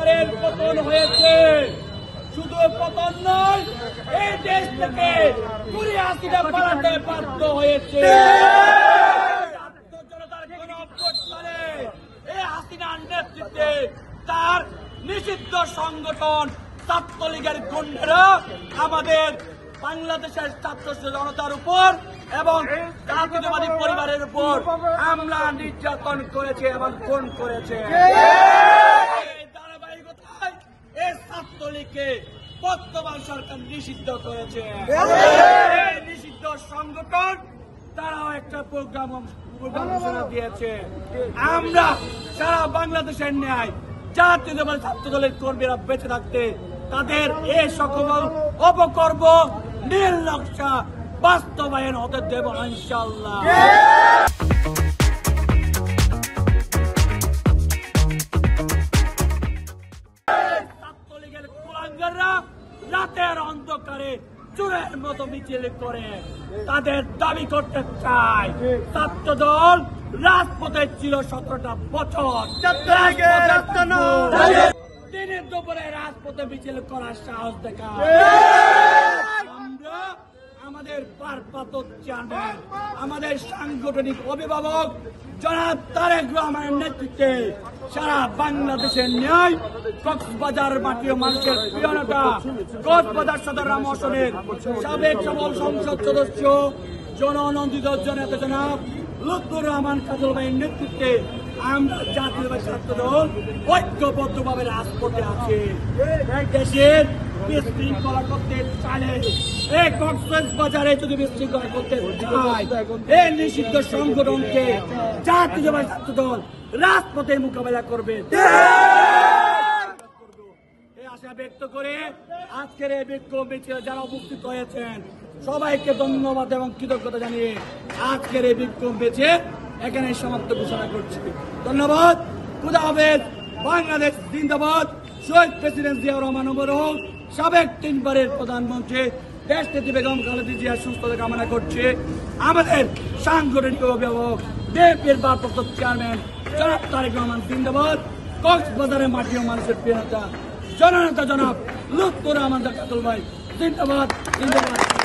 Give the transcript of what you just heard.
সরকারের পতন হয়েছে। শুধু পতন নয়, এই দেশ থেকে হাসিনা পালাতে বাধ্য হয়েছে। জনতার গণ অভ্যুত্থানে এই হাসিনার নেতৃত্বে তার নিষিদ্ধ সংগঠন ছাত্রলীগের গুন্ডারা আমাদের বাংলাদেশের ছাত্র জনতার উপর এবং জাতীয়তাবাদী পরিবারের উপর হামলা নির্যাতন করেছে এবং খুন করেছে। এই ধারাবাহিকতায় এই ছাত্রলীগকে বর্তমান সরকার নিষিদ্ধ করেছে। এই নিষিদ্ধ সংগঠন তারাও একটা প্রোগ্রাম ঘোষণা দিয়েছে। আমরা সারা বাংলাদেশের ন্যায় জাতীয়তাবাদী ছাত্র দলের কর্মীরা বেঁচে থাকতে তাদের এই সকল অপকর্ম নীল নকশা বাস্তবায়ন হতে দেব ইনশাআল্লাহ। ছাত্রলীগের কুলাঙ্গাররা রাতের অন্ধকারে চোরের মতো মিছিল করে তাদের দাবি করতে চায় ছাত্র দল রাজপথে ছিল 17টা বছর। দিনের দুপুরে রাজপথে মিছিল করার সাহস দেখায়। আমরা আমাদের ভারপ্রাপ্ত চেয়ারম্যান, আমাদের সাংগঠনিক অভিভাবক জনাব তারেক রহমানের নেতৃত্বে সারা বাংলাদেশের ন্যায় কক্সবাজার মাটির মানুষের প্রিয় নেতা, কক্সবাজার সদর রাম আসনের সাবেক সবল সংসদ সদস্য জননন্দিত জনতা জনাব লুৎফর রহমান কাজল ভাইয়ের নেতৃত্বে আমরা জাতীয়তাবাদী ছাত্র দল ঐক্যবদ্ধভাবে রাজপথে আছি। দেশের বিশৃঙ্খলা করতে চাইলে এই কক্সবাজারে যদি বিশৃঙ্খলা করতে চায় এই নিষিদ্ধ সংগঠনকে জাতীয়তাবাদী ছাত্র দল রাজপথে মোকাবেলা করবে। এই আশা ব্যক্ত করে আজকের এই বিক্ষোভ মিছিলে যারা উপস্থিত হয়েছেন সবাইকে ধন্যবাদ এবং কৃতজ্ঞতা জানিয়ে আজকের এই বিক্ষোভ মিছিল এখানে সমাপ্ত ঘোষণা করছি। ধন্যবাদ। খুদা হাফেজ। বাংলাদেশ জিন্দাবাদ। শহীদ প্রেসিডেন্ট জিয়াউর রহমান অমর, সাবেক 3 বারের প্রধানমন্ত্রী দেশ নেত্রী বেগম খালেদা জিয়ার সুস্থতা কামনা করছে। আমাদের সাংগঠনিক অভিভাবক বিএনপির ভারপ্রাপ্ত চেয়ারম্যান জনাব তারেক রহমান জিন্দাবাদ। কক্সবাজারের মাটি ও মানুষের প্রিয় নেতা জননেতা জনাব লুৎফর রহমান কাজল ভাই জিন্দাবাদ জিন্দাবাদ।